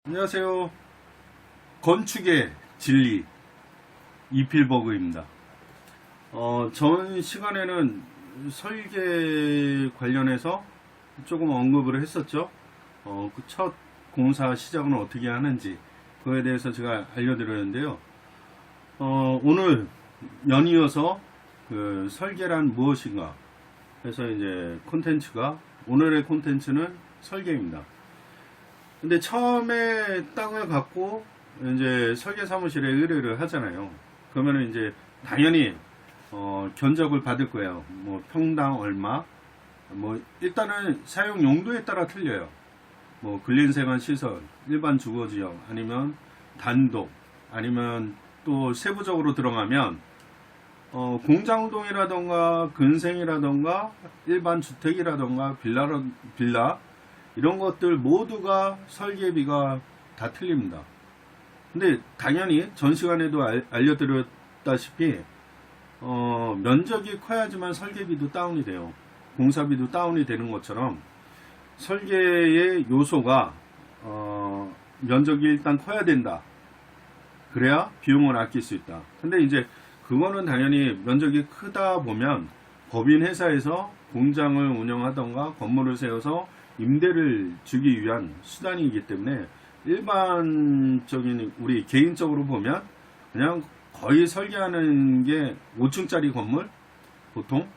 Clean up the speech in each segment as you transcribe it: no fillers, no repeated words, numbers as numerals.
안녕하세요. 건축의 진리 이필버그입니다. 전 시간에는 설계 관련해서 조금 언급을 했었죠. 그 첫 공사 시작은 어떻게 하는지 그거에 대해서 제가 알려드렸는데요. 오늘 연이어서 그 설계란 무엇인가 해서 이제 오늘의 콘텐츠는 설계입니다. 근데 처음에 땅을 갖고 이제 설계 사무실에 의뢰를 하잖아요. 그러면은 이제 당연히 견적을 받을 거예요. 뭐 평당 얼마, 뭐 일단은 사용 용도에 따라 틀려요. 뭐 근린생활 시설, 일반 주거 지역, 아니면 단독, 아니면 또 세부적으로 들어가면 공장동이라던가 근생이라던가 일반 주택이라던가 빌라 이런 것들 모두가 설계비가 다 틀립니다. 근데 당연히 전 시간에도 알려드렸다시피 면적이 커야지만 설계비도 다운이 돼요. 공사비도 다운이 되는 것처럼 설계의 요소가 면적이 일단 커야 된다. 그래야 비용을 아낄 수 있다. 근데 이제 그거는 당연히 면적이 크다 보면 법인 회사에서 공장을 운영하던가 건물을 세워서 임대를 주기 위한 수단이기 때문에 일반적인 우리 개인적으로 보면 그냥 거의 설계하는 게 5층짜리 건물 보통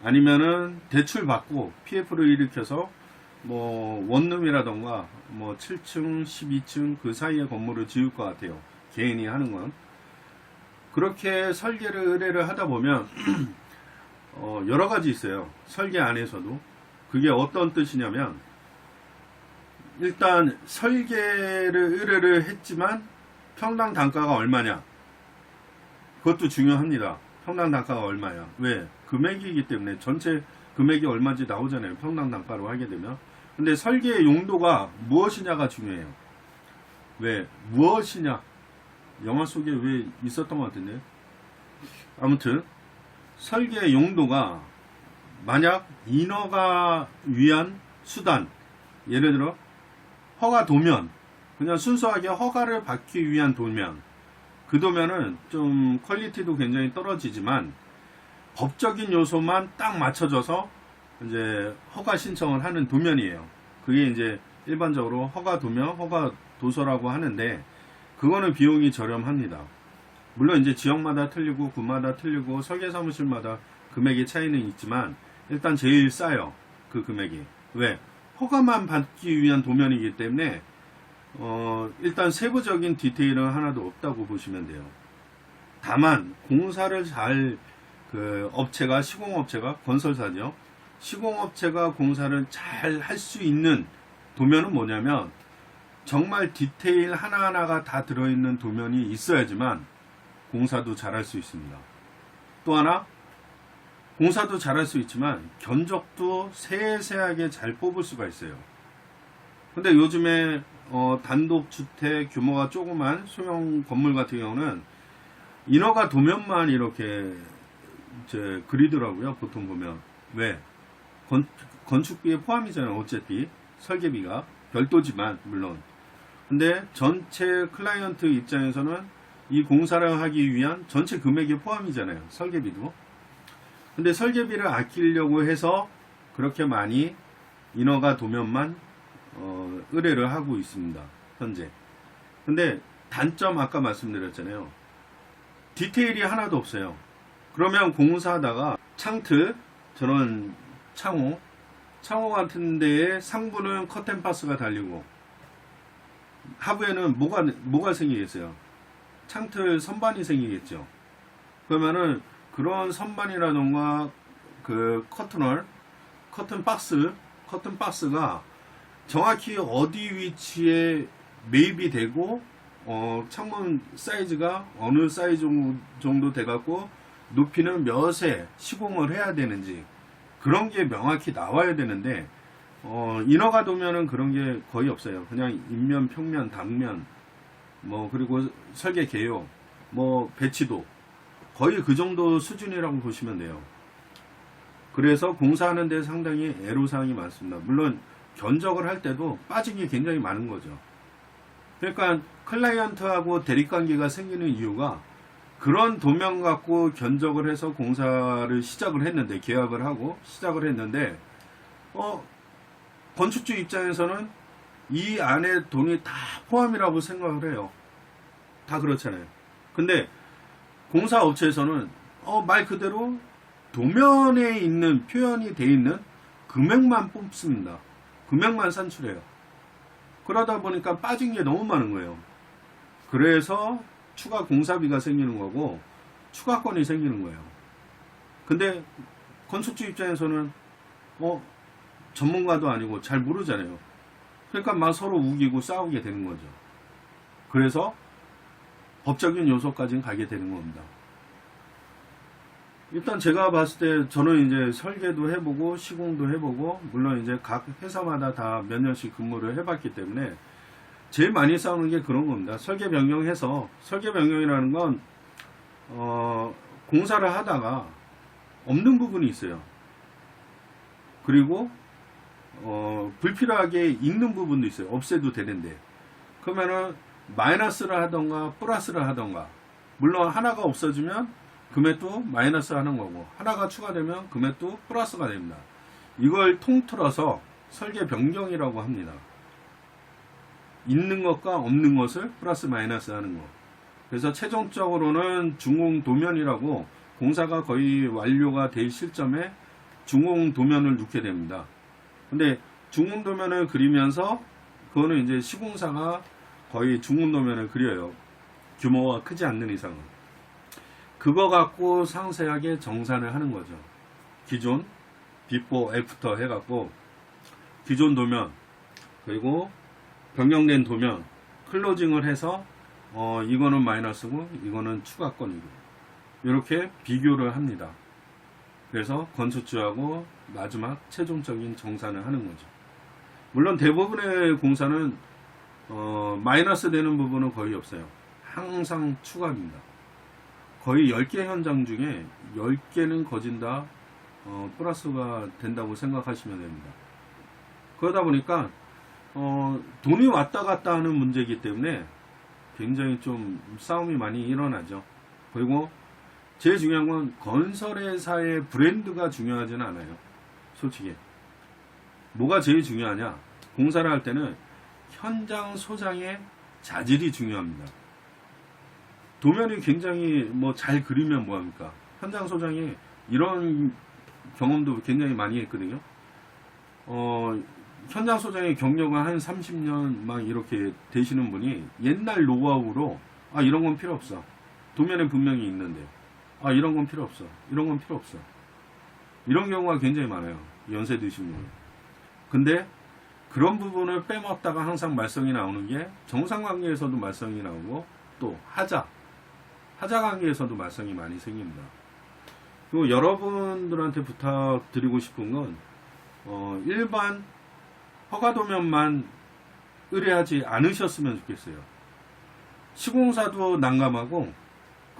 아니면은 대출 받고 PF를 일으켜서 뭐 원룸이라던가 뭐 7층, 12층 그 사이의 건물을 지을 것 같아요. 개인이 하는 건 그렇게 설계를 의뢰를 하다 보면 여러 가지 있어요. 설계 안에서도. 그게 어떤 뜻이냐면 일단 설계를 의뢰를 했지만 평당 단가가 얼마냐 그것도 중요합니다. 평당 단가가 얼마야. 왜? 금액이기 때문에 전체 금액이 얼마인지 나오잖아요. 평당 단가로 하게 되면. 근데 설계의 용도가 무엇이냐가 중요해요. 왜? 무엇이냐. 영화 속에 왜 있었던 것 같은데. 아무튼 설계의 용도가 만약 인허가 위한 수단, 예를 들어 허가 도면, 그냥 순수하게 허가를 받기 위한 도면, 그 도면은 좀 퀄리티도 굉장히 떨어지지만 법적인 요소만 딱 맞춰져서 이제 허가 신청을 하는 도면이에요. 그게 이제 일반적으로 허가 도면, 허가 도서라고 하는데 그거는 비용이 저렴합니다. 물론 이제 지역마다 틀리고 구마다 틀리고 설계사무실마다 금액의 차이는 있지만 일단 제일 싸요. 그 금액이. 왜? 허가만 받기 위한 도면이기 때문에 일단 세부적인 디테일은 하나도 없다고 보시면 돼요. 다만 공사를 업체가 시공업체가 건설사죠. 시공업체가 공사를 잘 할 수 있는 도면은 뭐냐면 정말 디테일 하나하나가 다 들어있는 도면이 있어야지만 공사도 잘 할 수 있습니다. 또 하나 공사도 잘할 수 있지만 견적도 세세하게 잘 뽑을 수가 있어요. 근데 요즘에 단독주택 규모가 조그만 소형 건물 같은 경우는 인허가 도면만 이렇게 그리더라고요. 보통 보면. 왜? 건축비에 포함이잖아요. 어차피 설계비가 별도지만 물론. 근데 전체 클라이언트 입장에서는 이 공사를 하기 위한 전체 금액이 포함이잖아요. 설계비도. 근데 설계비를 아끼려고 해서 그렇게 많이 인허가 도면만 의뢰를 하고 있습니다. 현재. 근데 단점 아까 말씀드렸잖아요. 디테일이 하나도 없어요. 그러면 공사하다가 창틀, 저런 창호 같은 데에 상부는 커튼파스가 달리고 하부에는 뭐가 생기겠어요? 창틀 선반이 생기겠죠. 그러면은 그런 선반이라던가 그 커튼박스가 정확히 어디 위치에 매입이 되고 창문 사이즈가 어느 사이즈 정도 돼갖고 높이는 몇에 시공을 해야 되는지 그런 게 명확히 나와야 되는데 인허가 도면은 그런 게 거의 없어요. 그냥 인면, 평면, 당면 뭐 그리고 설계 개요, 뭐 배치도 거의 그 정도 수준이라고 보시면 돼요. 그래서 공사하는 데 상당히 애로사항이 많습니다. 물론 견적을 할 때도 빠진 게 굉장히 많은 거죠. 그러니까 클라이언트하고 대립관계가 생기는 이유가 그런 도면 갖고 견적을 해서 공사를 시작을 했는데, 계약을 하고 시작을 했는데, 건축주 입장에서는 이 안에 돈이 다 포함이라고 생각을 해요. 다 그렇잖아요. 근데 공사업체에서는 말 그대로 도면에 있는, 표현이 돼 있는 금액만 뽑습니다. 금액만 산출해요. 그러다 보니까 빠진 게 너무 많은 거예요. 그래서 추가 공사비가 생기는 거고 추가권이 생기는 거예요. 근데 건축주 입장에서는 전문가도 아니고 잘 모르잖아요. 그러니까 막 서로 우기고 싸우게 되는 거죠. 그래서 법적인 요소까지는 가게 되는 겁니다. 일단 제가 봤을 때 저는 이제 설계도 해보고 시공도 해보고, 물론 이제 각 회사마다 다 몇 년씩 근무를 해봤기 때문에 제일 많이 싸우는 게 그런 겁니다. 설계 변경해서, 설계 변경이라는 건 공사를 하다가 없는 부분이 있어요. 그리고 불필요하게 있는 부분도 있어요. 없애도 되는데, 그러면은 마이너스를 하던가 플러스를 하던가, 물론 하나가 없어지면 금액도 마이너스 하는 거고, 하나가 추가되면 금액도 플러스가 됩니다. 이걸 통틀어서 설계 변경이라고 합니다. 있는 것과 없는 것을 플러스 마이너스 하는 거. 그래서 최종적으로는 준공 도면이라고, 공사가 거의 완료가 될 시점에 준공 도면을 넣게 됩니다. 근데 준공 도면을 그리면서, 그거는 이제 시공사가 거의 준공 도면을 그려요. 규모가 크지 않는 이상은. 그거 갖고 상세하게 정산을 하는 거죠. 기존, 비포, 애프터 해갖고 기존 도면, 그리고 변경된 도면 클로징을 해서 이거는 마이너스고 이거는 추가권이고, 이렇게 비교를 합니다. 그래서 건축주하고 마지막 최종적인 정산을 하는 거죠. 물론 대부분의 공사는 마이너스 되는 부분은 거의 없어요. 항상 추가입니다. 거의 10개 현장 중에 10개는 거진 다 플러스가 된다고 생각하시면 됩니다. 그러다 보니까 돈이 왔다 갔다 하는 문제이기 때문에 굉장히 좀 싸움이 많이 일어나죠. 그리고 제일 중요한 건 건설회사의 브랜드가 중요하지는 않아요. 솔직히 뭐가 제일 중요하냐, 공사를 할 때는 현장 소장의 자질이 중요합니다. 도면이 굉장히 잘 그리면 뭐합니까? 현장 소장이 이런 경험도 굉장히 많이 했거든요. 현장 소장의 경력은 한 30년 막 이렇게 되시는 분이 옛날 노하우로 이런 건 필요 없어. 도면에 분명히 있는데 이런 건 필요 없어. 이런 건 필요 없어. 이런 경우가 굉장히 많아요. 연세 드신 분. 근데 그런 부분을 빼먹다가 항상 말썽이 나오는 게 정상관계에서도 말썽이 나오고, 또 하자 관계에서도 말썽이 많이 생깁니다. 그리고 여러분들한테 부탁드리고 싶은 건 일반 허가도면만 의뢰하지 않으셨으면 좋겠어요. 시공사도 난감하고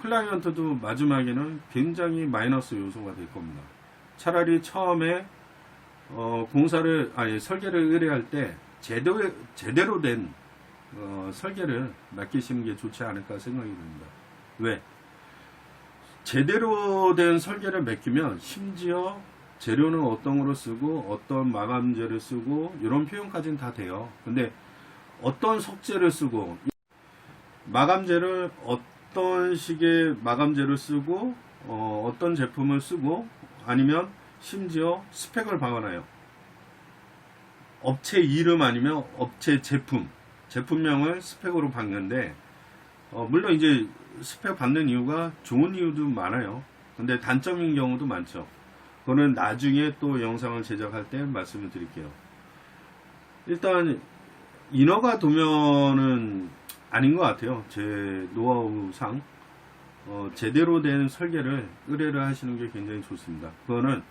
클라이언트도 마지막에는 굉장히 마이너스 요소가 될 겁니다. 차라리 처음에 설계를 의뢰할 때 제대로 된 설계를 맡기시는 게 좋지 않을까 생각이 듭니다. 왜? 제대로 된 설계를 맡기면 심지어 재료는 어떤 거로 쓰고 어떤 마감재를 쓰고 이런 표현까지는 다 돼요. 근데 어떤 석재를 쓰고 마감재를 어떤 식의 마감재를 쓰고 어떤 제품을 쓰고, 아니면 심지어 스펙을 박아놔요. 업체 이름 아니면 업체 제품명을 스펙으로 박는데, 물론 이제 스펙 받는 이유가 좋은 이유도 많아요. 근데 단점인 경우도 많죠. 그거는 나중에 또 영상을 제작할 때 말씀을 드릴게요. 일단 인허가 도면은 아닌 것 같아요. 제 노하우상 제대로 된 설계를 의뢰를 하시는 게 굉장히 좋습니다. 그거는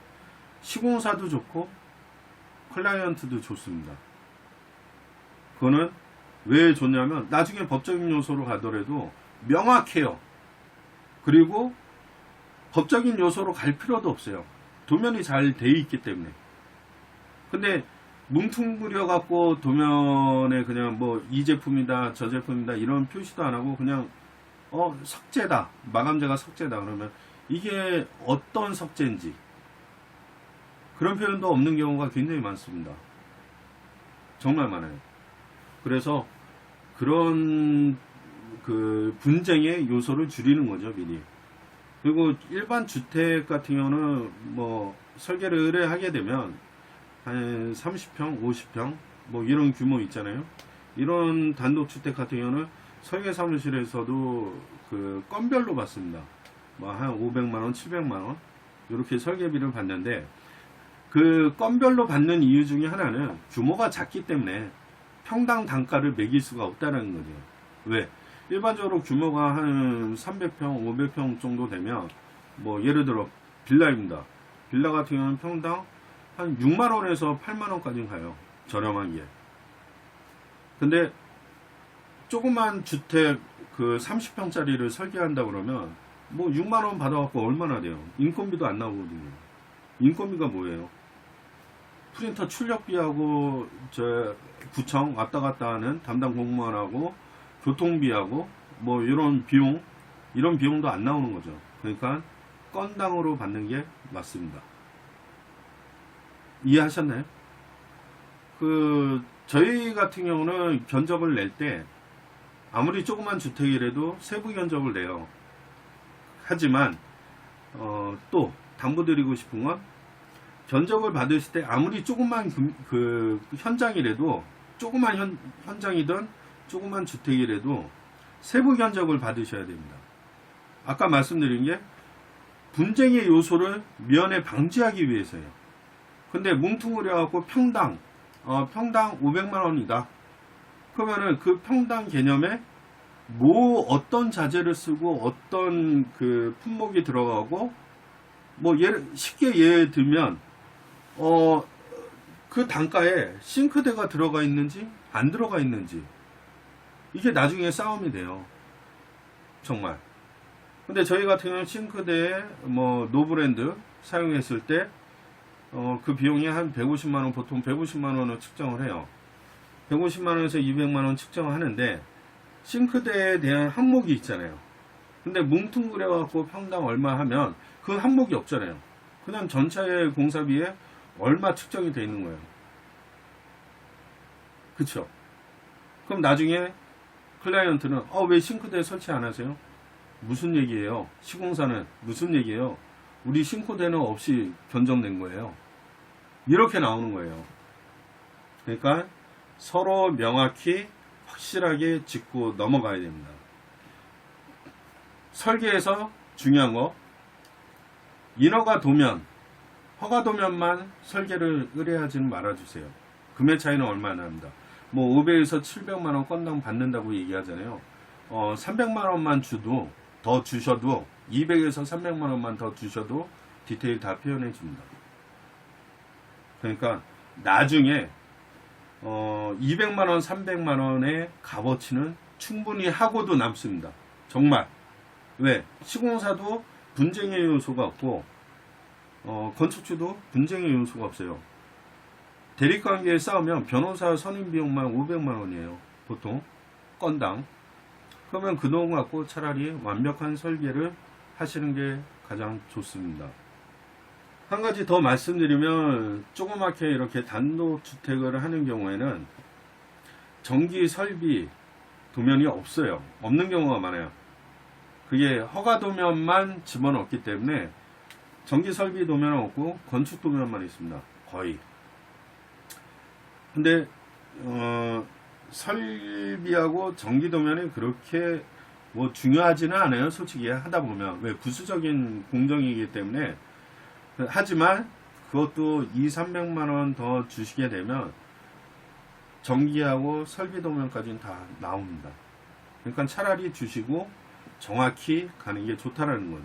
시공사도 좋고 클라이언트도 좋습니다. 그거는 왜 좋냐면 나중에 법적인 요소로 가더라도 명확해요. 그리고 법적인 요소로 갈 필요도 없어요. 도면이 잘 돼 있기 때문에. 근데 뭉퉁그려 갖고 도면에 그냥 뭐 이 제품이다 저 제품이다 이런 표시도 안 하고 그냥 석재다, 마감재가 석재다 그러면 이게 어떤 석재인지 그런 표현도 없는 경우가 굉장히 많습니다. 정말 많아요. 그래서 그런 그 분쟁의 요소를 줄이는 거죠, 미리. 그리고 일반 주택 같은 경우는 뭐 설계를 의뢰하게 되면 한 30평, 50평 뭐 이런 규모 있잖아요. 이런 단독주택 같은 경우는 설계 사무실에서도 그 건별로 받습니다. 뭐 한 500만원, 700만원 이렇게 설계비를 받는데 그 건별로 받는 이유 중에 하나는 규모가 작기 때문에 평당 단가를 매길 수가 없다는 거죠. 왜? 일반적으로 규모가 한 300평, 500평 정도 되면 뭐 예를 들어 빌라입니다. 빌라 같은 경우는 평당 한 6만원에서 8만원까지 가요. 저렴한 게. 근데 조그만 주택 그 30평짜리를 설계한다 그러면 뭐 6만원 받아갖고 얼마나 돼요? 인건비도 안 나오거든요. 인건비가 뭐예요? 프린터 출력비하고 저 구청 왔다 갔다 하는 담당 공무원하고 교통비하고 뭐 이런 비용도 안 나오는 거죠. 그러니까 건당으로 받는 게 맞습니다. 이해하셨나요? 저희 같은 경우는 견적을 낼 때 아무리 조그만 주택이라도 세부 견적을 내요. 하지만 또 당부드리고 싶은 건 견적을 받으실 때 아무리 조그만 그 현장이라도 조그만 현장이든 조그만 주택이라도 세부 견적을 받으셔야 됩니다. 아까 말씀드린 게 분쟁의 요소를 미연에 방지하기 위해서예요. 근데 뭉퉁그려 갖고 평당 500만 원이다. 그러면은 그 평당 개념에 뭐 어떤 자재를 쓰고 어떤 그 품목이 들어가고 뭐 쉽게 예를 들면 그 단가에 싱크대가 들어가 있는지 안 들어가 있는지 이게 나중에 싸움이 돼요. 정말. 근데 저희 같은 경우는 싱크대에 뭐 노브랜드 사용했을 때 그 비용이 한 150만원, 보통 150만원을 측정을 해요. 150만원에서 200만원 측정을 하는데 싱크대에 대한 항목이 있잖아요. 근데 뭉퉁그려 갖고 평당 얼마 하면 그 항목이 없잖아요. 그냥 전차의 공사비에 얼마 측정이 되어 있는 거예요. 그쵸? 그럼 나중에 클라이언트는 왜 싱크대 설치 안 하세요? 무슨 얘기예요? 시공사는 무슨 얘기예요? 우리 싱크대는 없이 견적낸 거예요. 이렇게 나오는 거예요. 그러니까 서로 명확히 확실하게 짚고 넘어가야 됩니다. 설계에서 중요한 거 인허가 도면, 허가 도면만 설계를 의뢰하지는 말아주세요. 금액 차이는 얼마나 납니다. 뭐 500에서 700만원 건당 받는다고 얘기하잖아요. 300만원만 더 주셔도 200에서 300만원만 더 주셔도 디테일 다 표현해 줍니다. 그러니까 나중에 200만원, 300만원의 값어치는 충분히 하고도 남습니다. 정말. 왜? 시공사도 분쟁의 요소가 없고 건축주도 분쟁의 요소가 없어요. 대립관계에 싸우면 변호사 선임 비용만 500만원이에요. 보통 건당. 그러면 그 돈 갖고 차라리 완벽한 설계를 하시는 게 가장 좋습니다. 한 가지 더 말씀드리면 조그맣게 이렇게 단독주택을 하는 경우에는 전기 설비 도면이 없어요. 없는 경우가 많아요. 그게 허가 도면만 집어넣기 때문에 전기 설비 도면은 없고 건축 도면만 있습니다. 거의. 근데 설비하고 전기 도면이 그렇게 뭐 중요하지는 않아요. 솔직히 하다 보면. 왜? 부수적인 공정이기 때문에. 하지만 그것도 200~300만원 더 주시게 되면 전기하고 설비 도면까지는 다 나옵니다. 그러니까 차라리 주시고 정확히 가는 게 좋다라는 거죠.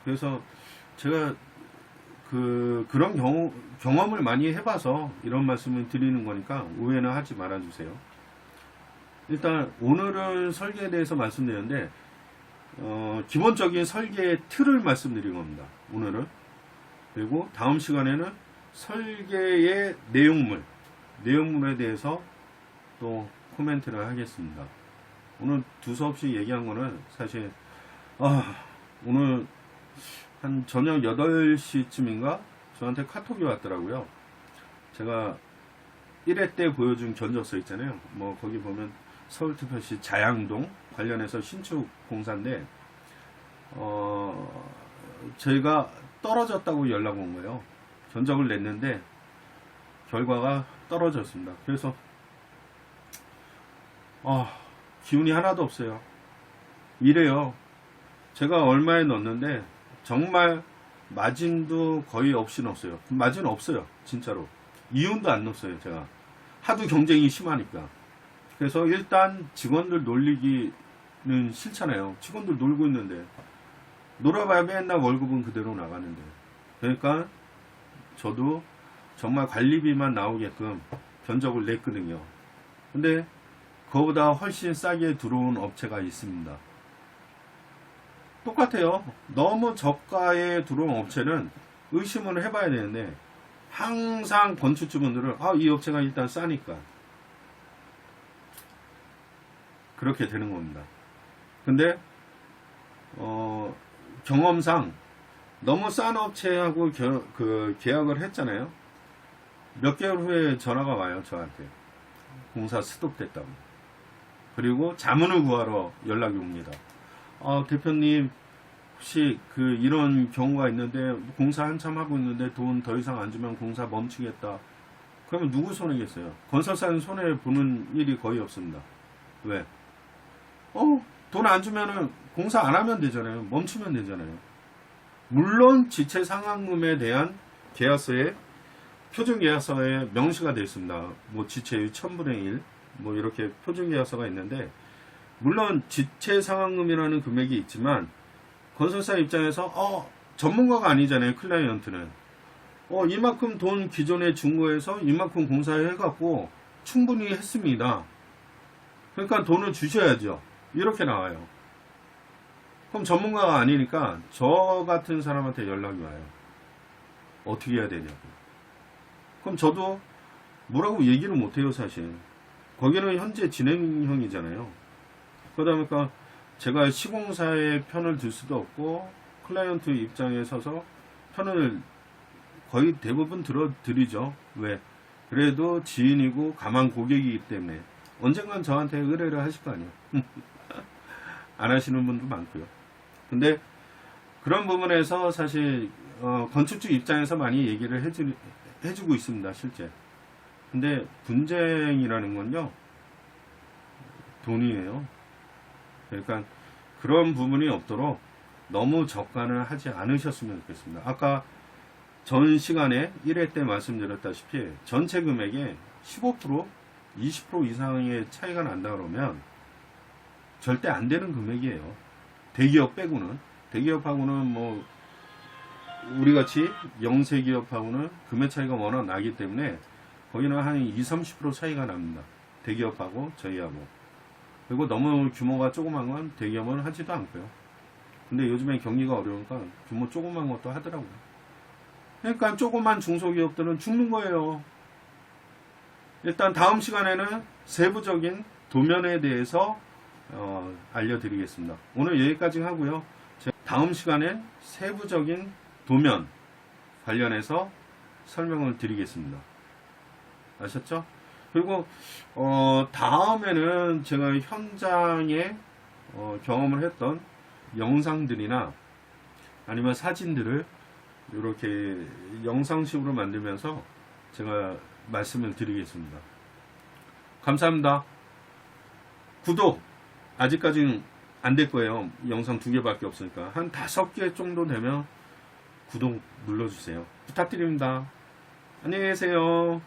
그래서 제가 그런 경험을 많이 해봐서 이런 말씀을 드리는 거니까 오해는 하지 말아주세요. 일단 오늘은 설계에 대해서 말씀드렸는데 기본적인 설계의 틀을 말씀드린 겁니다. 오늘은. 그리고 다음 시간에는 설계의 내용물에 대해서 또 코멘트를 하겠습니다. 오늘 두서없이 얘기한 거는 사실 오늘 한 저녁 8시쯤인가 저한테 카톡이 왔더라고요. 제가 1회 때 보여준 견적서 있잖아요. 뭐 거기 보면 서울특별시 자양동 관련해서 신축 공사인데 저희가 떨어졌다고 연락 온 거예요. 견적을 냈는데 결과가 떨어졌습니다. 그래서 기운이 하나도 없어요. 이래요. 제가 얼마에 넣었는데 정말 마진도 거의 없이 넣었어요. 마진 없어요. 진짜로. 이윤도 안 넣었어요. 제가 하도 경쟁이 심하니까. 그래서 일단 직원들 놀리기는 싫잖아요. 직원들 놀고 있는데 놀아봐야 맨날 월급은 그대로 나가는데. 그러니까 저도 정말 관리비만 나오게끔 견적을 냈거든요. 근데 그거보다 훨씬 싸게 들어온 업체가 있습니다. 똑같아요. 너무 저가에 들어온 업체는 의심을 해봐야 되는데 항상 건축주분들은 이 업체가 일단 싸니까 그렇게 되는 겁니다. 근데 경험상 너무 싼 업체하고 계약을 했잖아요. 몇 개월 후에 전화가 와요. 저한테 공사 스톱됐다고. 그리고 자문을 구하러 연락이 옵니다. 대표님 혹시 이런 경우가 있는데 공사 한참 하고 있는데 돈 더 이상 안 주면 공사 멈추겠다. 그러면 누구 손해겠어요? 건설사는 손해 보는 일이 거의 없습니다. 왜? 돈 안 주면은 공사 안 하면 되잖아요. 멈추면 되잖아요. 물론 지체 상환금에 대한 계약서에 표준 계약서에 명시가 되어 있습니다. 뭐 지체율 1000분의 1 뭐 이렇게 표준 계약서가 있는데 물론 지체 상환금이라는 금액이 있지만 건설사 입장에서 전문가가 아니잖아요. 클라이언트는 이만큼 돈 기존에 준 거에서 이만큼 공사해 갖고 충분히 했습니다. 그러니까 돈을 주셔야죠. 이렇게 나와요. 그럼 전문가가 아니니까 저 같은 사람한테 연락이 와요. 어떻게 해야 되냐고. 그럼 저도 뭐라고 얘기를 못해요. 사실 거기는 현재 진행형이잖아요. 그러다 보니까 제가 시공사의 편을 들 수도 없고 클라이언트 입장에 서서 편을 거의 대부분 들어드리죠. 왜? 그래도 지인이고 가만 고객이기 때문에 언젠간 저한테 의뢰를 하실 거 아니에요. 안 하시는 분도 많고요. 근데 그런 부분에서 사실 건축주 입장에서 많이 얘기를 해주고 있습니다. 실제. 근데 분쟁이라는 건요 돈이에요. 그러니까 그런 부분이 없도록 너무 저가를 하지 않으셨으면 좋겠습니다. 아까 전 시간에 1회 때 말씀드렸다시피 전체 금액에 15% 20% 이상의 차이가 난다 그러면 절대 안 되는 금액이에요. 대기업 빼고는. 대기업하고는 뭐 우리같이 영세기업하고는 금액 차이가 워낙 나기 때문에 거기는 한 20-30% 차이가 납니다. 대기업하고 저희하고. 그리고 너무 규모가 조그만 건 대기업은 하지도 않고요. 근데 요즘에 경기가 어려우니까 규모 조그만 것도 하더라고요. 그러니까 조그만 중소기업들은 죽는 거예요. 일단 다음 시간에는 세부적인 도면에 대해서 알려드리겠습니다. 오늘 여기까지 하고요. 다음 시간엔 세부적인 도면 관련해서 설명을 드리겠습니다. 아셨죠? 그리고 다음에는 제가 현장에 경험을 했던 영상들이나 아니면 사진들을 이렇게 영상식으로 만들면서 제가 말씀을 드리겠습니다. 감사합니다. 구독 아직까지는 안 될 거예요. 영상 2개밖에 없으니까 한 5개 정도 되면 구독 눌러주세요. 부탁드립니다. 안녕히 계세요.